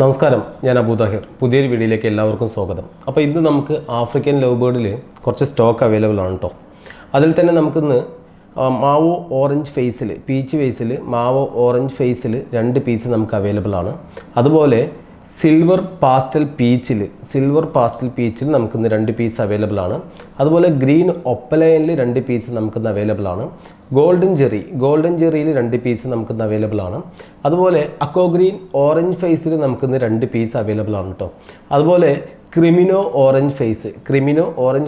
നമസ്കാരം, ഞാൻ അബൂ താഹിർ. പുതിയൊരു വീഡിയോയിലേക്ക് എല്ലാവർക്കും സ്വാഗതം. അപ്പോൾ ഇന്ന് നമുക്ക് ആഫ്രിക്കൻ ലവ് ബേർഡിൽ കുറച്ച് സ്റ്റോക്ക് അവൈലബിൾ ആണ് കേട്ടോ. അതിൽ തന്നെ നമുക്കിന്ന് മാവോ ഓറഞ്ച് ഫേസിൽ, പീച്ച് ഫേസിൽ മാവോ ഓറഞ്ച് ഫേസിൽ 2 പീസ് നമുക്ക് അവൈലബിൾ ആണ്. അതുപോലെ സിൽവർ പാസ്റ്റൽ പീച്ചിൽ നമുക്കിന്ന് 2 പീസ് അവൈലബിൾ ആണ്. അതുപോലെ ഗ്രീൻ ഒപ്പലൈനിൽ 2 പീസ് നമുക്കിന്ന് അവൈലബിൾ ആണ്. ഗോൾഡൻ ജെറിയിൽ 2 പീസ് നമുക്കിന്ന് അവൈലബിൾ ആണ്. അതുപോലെ അക്കോ ഗ്രീൻ ഓറഞ്ച് ഫേസിൽ നമുക്കിന്ന് 2 പീസ് അവൈലബിൾ ആണ് കേട്ടോ. അതുപോലെ ക്രിമിനോ ഓറഞ്ച്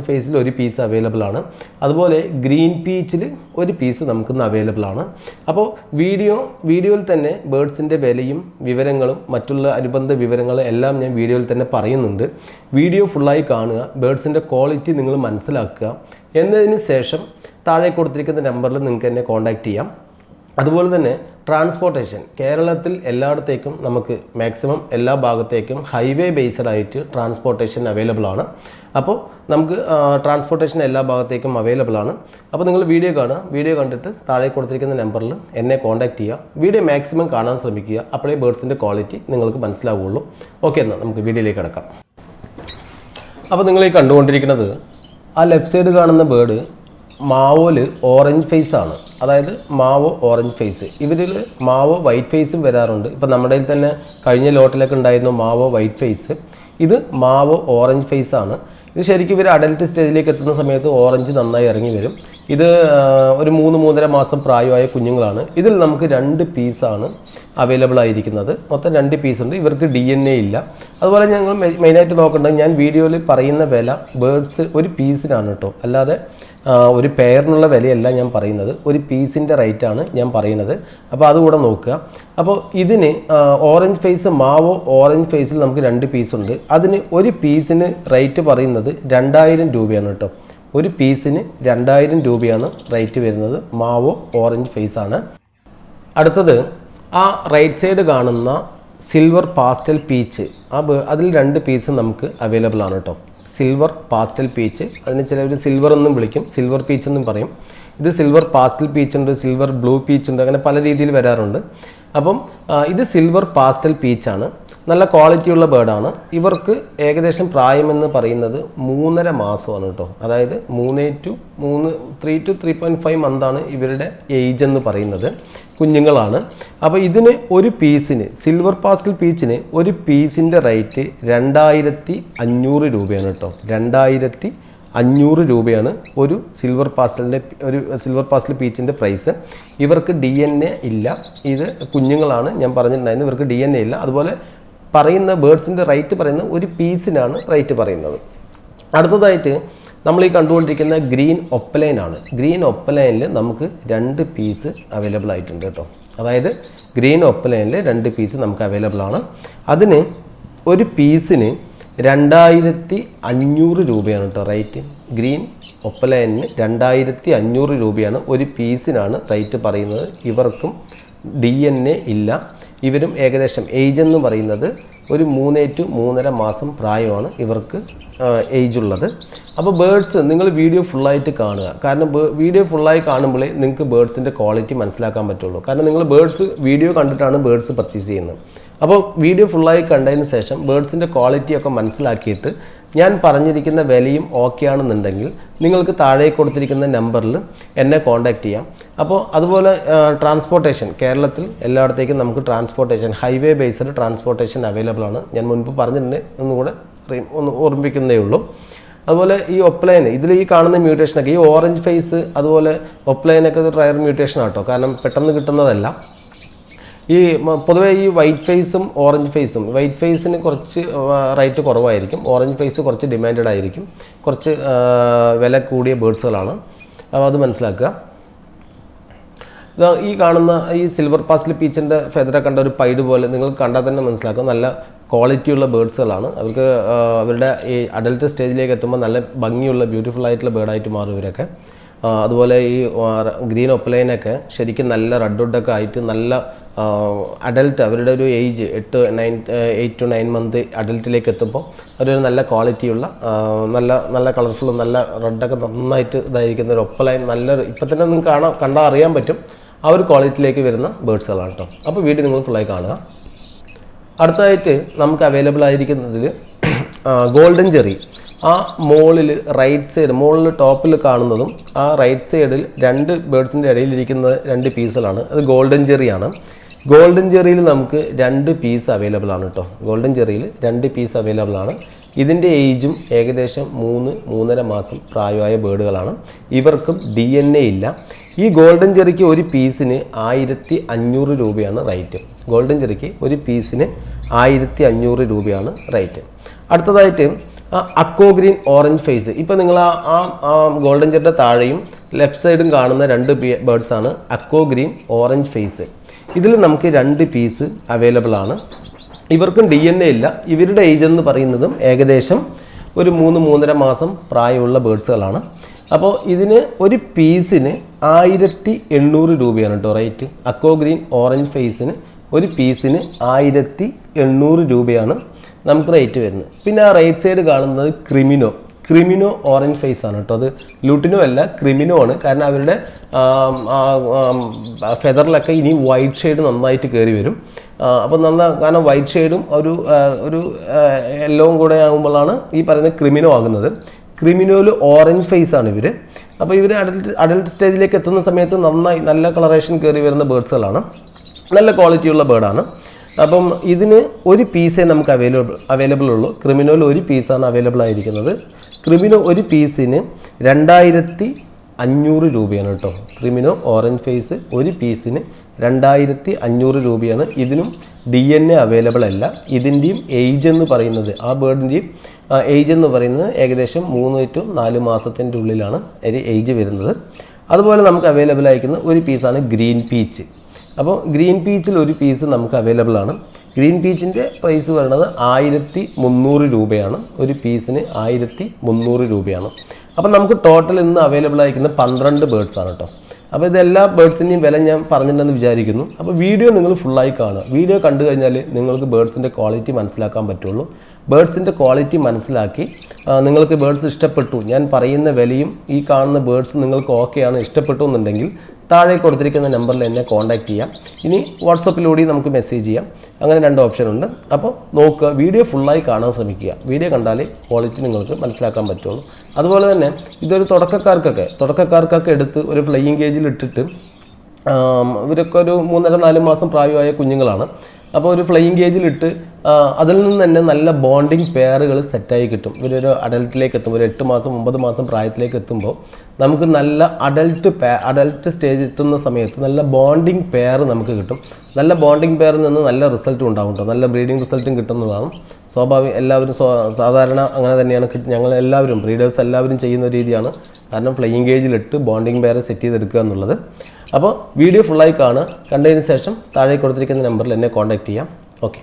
ഫേസിൽ 1 പീസ് അവൈലബിൾ ആണ്. അതുപോലെ ഗ്രീൻ പീച്ചിൽ 1 പീസ് നമുക്കിന്ന് അവൈലബിൾ ആണ്. അപ്പോൾ വീഡിയോയിൽ തന്നെ ബേർഡ്സിൻ്റെ വിലയും വിവരങ്ങളും മറ്റുള്ള അനുബന്ധ വിവരങ്ങളും എല്ലാം ഞാൻ വീഡിയോയിൽ തന്നെ പറയുന്നുണ്ട്. വീഡിയോ ഫുള്ളായി കാണുക, ബേർഡ്സിൻ്റെ ക്വാളിറ്റി നിങ്ങൾ മനസ്സിലാക്കുക. എന്നതിന് ശേഷം താഴെ കൊടുത്തിരിക്കുന്ന നമ്പറിൽ നിങ്ങൾക്ക് എന്നെ കോൺടാക്റ്റ് ചെയ്യാം. അതുപോലെ തന്നെ ട്രാൻസ്പോർട്ടേഷൻ കേരളത്തിൽ എല്ലായിടത്തേക്കും നമുക്ക് മാക്സിമം എല്ലാ ഭാഗത്തേക്കും ഹൈവേ ബേസ്ഡ് ആയിട്ട് ട്രാൻസ്പോർട്ടേഷൻ അവൈലബിൾ ആണ്. അപ്പോൾ നമുക്ക് ട്രാൻസ്പോർട്ടേഷൻ എല്ലാ ഭാഗത്തേക്കും അവൈലബിൾ ആണ്. അപ്പോൾ നിങ്ങൾ വീഡിയോ കാണുക, വീഡിയോ കണ്ടിട്ട് താഴെ കൊടുത്തിരിക്കുന്ന നമ്പറിൽ എന്നെ കോൺടാക്റ്റ് ചെയ്യുക. വീഡിയോ മാക്സിമം കാണാൻ ശ്രമിക്കുക, അപ്പോഴേ ബേർഡ്സിൻ്റെ ക്വാളിറ്റി നിങ്ങൾക്ക് മനസ്സിലാവുകയുള്ളൂ. ഓക്കെ, എന്നാൽ നമുക്ക് വീഡിയോയിലേക്ക് കിടക്കാം. അപ്പോൾ നിങ്ങൾ ഈ കണ്ടുകൊണ്ടിരിക്കുന്നത് ആ ലെഫ്റ്റ് സൈഡ് കാണുന്ന ബേർഡ് മാവോയിൽ ഓറഞ്ച് ഫേസ് ആണ്. അതായത് മാവോ ഓറഞ്ച് ഫേസ്. ഇവരിൽ മാവോ വൈറ്റ് ഫേസും വരാറുണ്ട്. ഇപ്പം നമ്മുടെ തന്നെ കഴിഞ്ഞ ലോട്ടിലൊക്കെ ഉണ്ടായിരുന്നു മാവോ വൈറ്റ് ഫേസ്. ഇത് മാവോ ഓറഞ്ച് ഫേസ് ആണ്. ഇത് ശരിക്കും ഇവർ അഡൽട്ട് സ്റ്റേജിലേക്ക് എത്തുന്ന സമയത്ത് ഓറഞ്ച് നന്നായി ഇറങ്ങി വരും. ഇത് ഒരു 3-3.5 മാസം പ്രായമായ കുഞ്ഞുങ്ങളാണ്. ഇതിൽ നമുക്ക് 2 പീസാണ് അവൈലബിൾ ആയിരിക്കുന്നത്. മൊത്തം 2 പീസ് ഉണ്ട്. ഇവർക്ക് DNA ഇല്ല. അതുപോലെ ഞങ്ങൾ മെയിനായിട്ട് നോക്കേണ്ടത്, ഞാൻ വീഡിയോയിൽ പറയുന്ന വില ബേർഡ്സ് ഒരു പീസിനാണ് കേട്ടോ, അല്ലാതെ ഒരു പെയറിനുള്ള വിലയല്ല ഞാൻ പറയുന്നത്. ഒരു പീസിൻ്റെ റേറ്റാണ് ഞാൻ പറയുന്നത്. അപ്പോൾ അതുകൂടെ നോക്കുക. അപ്പോൾ ഇതിന് ഓറഞ്ച് ഫേസ്, മാവോ ഓറഞ്ച് ഫേസിൽ നമുക്ക് 2 പീസുണ്ട്. അതിന് ഒരു പീസിന് റേറ്റ് പറയുന്നത് 2000 രൂപയാണ് കേട്ടോ. ഒരു പീസിന് 2000 രൂപയാണ് റേറ്റ് വരുന്നത്. മാവോ ഓറഞ്ച് ഫേസ് ആണ്. അടുത്തത് ആ റൈറ്റ് സൈഡ് കാണുന്ന സിൽവർ പാസ്റ്റൽ പീച്ച്, അതിൽ 2 പീസ് നമുക്ക് അവൈലബിൾ ആണ് കേട്ടോ. സിൽവർ പാസ്റ്റൽ പീച്ച്, അതിന് ചിലവർ സിൽവർ എന്നും വിളിക്കും, സിൽവർ പീച്ച് എന്നും പറയും. ഇത് സിൽവർ പാസ്റ്റൽ പീച്ച് ഉണ്ട്, സിൽവർ ബ്ലൂ പീച്ച് ഉണ്ട്, അങ്ങനെ പല രീതിയിൽ വരാറുണ്ട്. അപ്പം ഇത് സിൽവർ പാസ്റ്റൽ പീച്ചാണ്. നല്ല ക്വാളിറ്റിയുള്ള ബേർഡാണ്. ഇവർക്ക് ഏകദേശം പ്രായമെന്ന് പറയുന്നത് 3.5 മാസമാണ് കേട്ടോ. അതായത് 3 to 3.5 മന്താണ് ഇവരുടെ ഏജ് എന്ന് പറയുന്നത്. കുഞ്ഞുങ്ങളാണ്. അപ്പോൾ ഇതിന് ഒരു പീസിന്, സിൽവർ പാസ്റ്റൽ പീച്ചിന് ഒരു പീസിൻ്റെ റേറ്റ് 2500 രൂപയാണ് കേട്ടോ. 2500 രൂപയാണ് ഒരു സിൽവർ പാസ്റ്റൽ പീച്ചിൻ്റെ പ്രൈസ്. ഇവർക്ക് DNA ഇല്ല. ഇത് കുഞ്ഞുങ്ങളാണ്, ഞാൻ പറഞ്ഞിട്ടുണ്ടായിരുന്നു. ഇവർക്ക് DNA ഇല്ല. അതുപോലെ പറയുന്ന ബേർഡ്സിൻ്റെ റേറ്റ് പറയുന്നത് ഒരു പീസിനാണ് റേറ്റ് പറയുന്നത്. അടുത്തതായിട്ട് നമ്മൾ ഈ കണ്ടുകൊണ്ടിരിക്കുന്ന ഗ്രീൻ ഒപ്പലൈൻ ആണ്. ഗ്രീൻ ഒപ്പലൈനിൽ നമുക്ക് 2 പീസ് അവൈലബിൾ ആയിട്ടുണ്ട് കേട്ടോ. അതായത് ഗ്രീൻ ഒപ്പലൈനിൽ 2 പീസ് നമുക്ക് അവൈലബിൾ ആണ്. അതിന് ഒരു പീസിന് 2500 രൂപയാണ് കേട്ടോ റേറ്റ്. ഗ്രീൻ ഒപ്പലൈനിന് 2500 രൂപയാണ് ഒരു പീസിനാണ് റേറ്റ് പറയുന്നത്. ഇവർക്കും DNA ഇല്ല. ഇവരും ഏകദേശം ഏജ് എന്ന് പറയുന്നത് ഒരു 3 to 3.5 മാസം പ്രായമാണ് ഇവർക്ക് ഏജ് ഉള്ളത്. അപ്പോൾ ബേർഡ്സ് നിങ്ങൾ വീഡിയോ ഫുള്ളായിട്ട് കാണുക. കാരണം വീഡിയോ ഫുള്ളായി കാണുമ്പോഴേ നിങ്ങൾക്ക് ബേർഡ്സിൻ്റെ ക്വാളിറ്റി മനസ്സിലാക്കാൻ പറ്റുള്ളൂ. കാരണം നിങ്ങൾ വീഡിയോ കണ്ടിട്ടാണ് ബേർഡ്സ് പർച്ചേസ് ചെയ്യുന്നത്. അപ്പോൾ വീഡിയോ ഫുള്ളായി കണ്ടതിന് ശേഷം ബേർഡ്സിൻ്റെ ക്വാളിറ്റിയൊക്കെ മനസ്സിലാക്കിയിട്ട് ഞാൻ പറഞ്ഞിരിക്കുന്ന വിലയും ഓക്കെ ആണെന്നുണ്ടെങ്കിൽ നിങ്ങൾക്ക് താഴെ കൊടുത്തിരിക്കുന്ന നമ്പറിൽ എന്നെ കോൺടാക്റ്റ് ചെയ്യാം. അപ്പോൾ അതുപോലെ ട്രാൻസ്പോർട്ടേഷൻ കേരളത്തിൽ എല്ലായിടത്തേക്കും നമുക്ക് transportation highway based transportation available ആണ്. ഞാൻ മുൻപ് പറഞ്ഞിട്ടുണ്ട്, ഒന്നുകൂടെ ഒന്ന് ഓർമ്മിപ്പിക്കുന്നേ ഉള്ളൂ. അതുപോലെ ഈ ഒപ്ലൈൻ, ഇതിൽ ഈ കാണുന്ന മ്യൂട്ടേഷനൊക്കെ, ഈ ഓറഞ്ച് ഫേസ് അതുപോലെ ഒപ്ലൈനൊക്കെ റയർ മ്യൂട്ടേഷൻ ആട്ടോ. കാരണം പെട്ടെന്ന് കിട്ടുന്നതല്ല. ഈ പൊതുവേ ഈ വൈറ്റ് ഫേസും ഓറഞ്ച് ഫേസും, വൈറ്റ് ഫേസിന് കുറച്ച് റേറ്റ് കുറവായിരിക്കും, ഓറഞ്ച് ഫേസ് കുറച്ച് ഡിമാൻഡഡ് ആയിരിക്കും, കുറച്ച് വില കൂടിയ ബേർഡ്സുകളാണ്. അപ്പോൾ അത് മനസ്സിലാക്കുക. ഈ കാണുന്ന ഈ സിൽവർ പാസ്റ്റൽ പീച്ചിൻ്റെ ഫെദറെ കണ്ട ഒരു പൈഡ് പോലെ നിങ്ങൾ കണ്ടാൽ തന്നെ മനസ്സിലാക്കും. നല്ല ക്വാളിറ്റിയുള്ള ബേർഡ്സുകളാണ്. അവർക്ക് അവരുടെ ഈ അഡൽട്ട് സ്റ്റേജിലേക്ക് എത്തുമ്പോൾ നല്ല ഭംഗിയുള്ള ബ്യൂട്ടിഫുൾ ആയിട്ടുള്ള ബേർഡായിട്ട് മാറും ഇവരൊക്കെ. അതുപോലെ ഈ ഗ്രീൻ ഒപ്പലൈനൊക്കെ ശരിക്കും നല്ല റെഡ്വുഡൊക്കെ ആയിട്ട് നല്ല അഡൽട്ട്, അവരുടെ ഒരു ഏജ് 8 to 9 മന്ത് അഡൽട്ടിലേക്ക് എത്തുമ്പോൾ അതൊരു നല്ല ക്വാളിറ്റിയുള്ള നല്ല കളർഫുള്ളും നല്ല റെഡൊക്കെ നന്നായിട്ട് ഇതായിരിക്കുന്ന ഒരു ഒപ്പലൈൻ, നല്ലൊരു ഇപ്പം തന്നെ നിങ്ങൾക്ക് കണ്ടാൽ അറിയാൻ പറ്റും ആ ഒരു ക്വാളിറ്റിയിലേക്ക് വരുന്ന ബേർഡ്സുകളാണ് കേട്ടോ. അപ്പോൾ വീഡിയോ നിങ്ങൾ ഫുള്ളായി കാണുക. അടുത്തതായിട്ട് നമുക്ക് അവൈലബിൾ ആയിരിക്കുന്നതിൽ ഗോൾഡൻ ജെറി. ആ മോളിൽ റൈറ്റ് സൈഡ്, മോളിൽ ടോപ്പിൽ കാണുന്നതും ആ റൈറ്റ് സൈഡിൽ രണ്ട് ബേഡ്സിൻ്റെ ഇടയിലിരിക്കുന്ന രണ്ട് പീസുകളാണ്, അത് ഗോൾഡൻ ജെറിയാണ്. ഗോൾഡൻ ജെറിയിൽ നമുക്ക് 2 പീസ് അവൈലബിൾ ആണ് കേട്ടോ. ഗോൾഡൻ ജെറിയിൽ 2 പീസ് അവൈലബിൾ ആണ്. ഇതിൻ്റെ ഏജും ഏകദേശം 3-3.5 മാസം പ്രായമായ ബേഡുകളാണ്. ഇവർക്കും DNA ഇല്ല. ഈ ഗോൾഡൻ ജെറിക്ക് ഒരു പീസിന് 1500 രൂപയാണ് റേറ്റ്. ഗോൾഡൻ ജെറിക്ക് ഒരു പീസിന് 1500 രൂപയാണ് റേറ്റ്. അടുത്തതായിട്ട് അക്കോ ഗ്രീൻ ഓറഞ്ച് ഫേസ്. ഇപ്പോൾ നിങ്ങൾ ആ ഗോൾഡൻ ജെറിയുടെ താഴെയും ലെഫ്റ്റ് സൈഡും കാണുന്ന 2 ബേഡ്സാണ് അക്കോ ഗ്രീൻ ഓറഞ്ച് ഫേസ്. ഇതിൽ നമുക്ക് 2 പീസ് അവൈലബിൾ ആണ്. ഇവർക്കും DNA ഇല്ല. ഇവരുടെ ഏജ് എന്ന് പറയുന്നതും ഏകദേശം ഒരു 3-3.5 മാസം പ്രായമുള്ള ബേഡ്സുകളാണ്. അപ്പോൾ ഇതിന് ഒരു പീസിന് 1800 രൂപയാണ് കേട്ടോ റേറ്റ്. അക്കോ ഗ്രീൻ ഓറഞ്ച് ഫേസിന് ഒരു പീസിന് 1800 രൂപയാണ് നമുക്ക് റേറ്റ് വരുന്നത്. പിന്നെ ആ റൈറ്റ് സൈഡ് കാണുന്നത് ക്രിമിനോ ഓറഞ്ച് ഫേസ് ആണ് കേട്ടോ. അത് ലൂട്ടിനോ അല്ല, ക്രിമിനോ ആണ്. കാരണം അവരുടെ ഫെദറിലൊക്കെ ഇനി വൈറ്റ് ഷെയ്ഡ് നന്നായിട്ട് കയറി വരും. അപ്പോൾ കാരണം വൈറ്റ് ഷെയ്ഡും ഒരു യെല്ലോവും കൂടെ ആകുമ്പോഴാണ് ഈ പറയുന്ന ക്രിമിനോ ആകുന്നത്. ക്രിമിനോയിൽ ഓറഞ്ച് ഫേസ് ആണ് ഇവർ. അപ്പോൾ ഇവർ അഡൽട്ട് സ്റ്റേജിലേക്ക് എത്തുന്ന സമയത്ത് നല്ല കളറേഷൻ കയറി വരുന്ന ബേഡ്സുകളാണ്. നല്ല ക്വാളിറ്റിയുള്ള ബേഡാണ്. അപ്പം ഇതിന് ഒരു പീസേ നമുക്ക് അവൈലബിൾ ഉള്ളൂ. ക്രിമിനോയിൽ ഒരു പീസാണ് അവൈലബിൾ ആയിരിക്കുന്നത്. ക്രിമിനോ ഒരു പീസിന് 2500 രൂപയാണ് കേട്ടോ. ക്രിമിനോ ഓറഞ്ച് ഫേസ് ഒരു പീസിന് 2500 രൂപയാണ്. ഇതിനും DNA അവൈലബിൾ അല്ല. ഇതിൻ്റെയും ഏജ് എന്ന് പറയുന്നത്, ആ ബേർഡിൻ്റെയും ഏജ് എന്ന് പറയുന്നത് ഏകദേശം 3-4 മാസത്തിൻ്റെ ഉള്ളിലാണ് ഏജ് വരുന്നത്. അതുപോലെ നമുക്ക് അവൈലബിൾ ആയിരിക്കുന്ന ഒരു പീസാണ് ഗ്രീൻ പീച്ച്. അപ്പോൾ ഗ്രീൻ പീച്ചിൽ ഒരു പീസ് നമുക്ക് അവൈലബിൾ ആണ്. ഗ്രീൻ പീച്ചിൻ്റെ പ്രൈസ് വരുന്നത് 1300 രൂപയാണ്. ഒരു പീസിന് 1300 രൂപയാണ്. അപ്പോൾ നമുക്ക് ടോട്ടൽ ഇന്ന് അവൈലബിൾ ആയിരിക്കുന്ന 12 ബേഡ്സ് ആണ് കേട്ടോ. അപ്പോൾ ഇതെല്ലാ ബേഡ്സിൻ്റെയും വില ഞാൻ പറഞ്ഞിട്ടുണ്ടെന്ന് വിചാരിക്കുന്നു. അപ്പോൾ വീഡിയോ നിങ്ങൾ ഫുള്ളായി കാണുക. വീഡിയോ കണ്ടു കഴിഞ്ഞാൽ നിങ്ങൾക്ക് ബേഡ്സിൻ്റെ ക്വാളിറ്റി മനസ്സിലാക്കാൻ പറ്റുള്ളൂ. ബേഡ്സിൻ്റെ ക്വാളിറ്റി മനസ്സിലാക്കി നിങ്ങൾക്ക് ബേഡ്സ് ഇഷ്ടപ്പെട്ടു, ഞാൻ പറയുന്ന വിലയും ഈ കാണുന്ന ബേഡ്സ് നിങ്ങൾക്ക് ഓക്കെയാണ്, ഇഷ്ടപ്പെട്ടു എന്നുണ്ടെങ്കിൽ താഴെ കൊടുത്തിരിക്കുന്ന നമ്പറിൽ എന്നെ കോൺടാക്റ്റ് ചെയ്യാം. ഇനി വാട്സപ്പിലൂടെ നമുക്ക് മെസ്സേജ് ചെയ്യാം. അങ്ങനെ 2 ഓപ്ഷൻ ഉണ്ട്. അപ്പോൾ നോക്കുക, വീഡിയോ ഫുള്ളായി കാണാൻ ശ്രമിക്കുക. വീഡിയോ കണ്ടാലേ ക്വാളിറ്റി നിങ്ങൾക്ക് മനസ്സിലാക്കാൻ പറ്റുള്ളൂ. അതുപോലെ തന്നെ ഇതൊരു തുടക്കക്കാർക്കൊക്കെ എടുത്ത് ഒരു ഫ്ലൈയിങ് കേജിൽ ഇട്ടിട്ട്, ഇവരൊക്കെ ഒരു 3.5-4 മാസം പ്രായമായ കുഞ്ഞുങ്ങളാണ്. അപ്പോൾ ഒരു ഫ്ലൈയിങ് കേജിലിട്ട് അതിൽ നിന്ന് തന്നെ നല്ല ബോണ്ടിങ് പെയറുകൾ സെറ്റായി കിട്ടും. ഇവരൊരു അഡൽട്ടിലേക്ക് എത്തുമ്പോൾ, ഒരു 8 മാസം 9 മാസം പ്രായത്തിലേക്ക് എത്തുമ്പോൾ നമുക്ക് നല്ല അഡൽട്ട് സ്റ്റേജ് എത്തുന്ന സമയത്ത് നല്ല ബോണ്ടിങ് പെയർ നമുക്ക് കിട്ടും. നല്ല ബോണ്ടിങ് പെയറിൽ നിന്ന് നല്ല റിസൾട്ടും ഉണ്ടാവും കേട്ടോ. നല്ല ബ്രീഡിങ് റിസൾട്ടും കിട്ടുന്നതാണ് എല്ലാവരും സാധാരണ അങ്ങനെ തന്നെയാണ്. ഞങ്ങൾ എല്ലാവരും ബ്രീഡേഴ്സ് എല്ലാവരും ചെയ്യുന്ന രീതിയാണ്. കാരണം ഫ്ലൈയിങ് കേജിലിട്ട് ബോണ്ടിങ് പെയർ സെറ്റ് ചെയ്തെടുക്കുക എന്നുള്ളത്. അപ്പോൾ വീഡിയോ ഫുള്ളായി കാണുക. കണ്ടതിന് ശേഷം താഴെ കൊടുത്തിരിക്കുന്ന നമ്പറിൽ എന്നെ കോൺടാക്റ്റ് ചെയ്യാം. ഓക്കെ.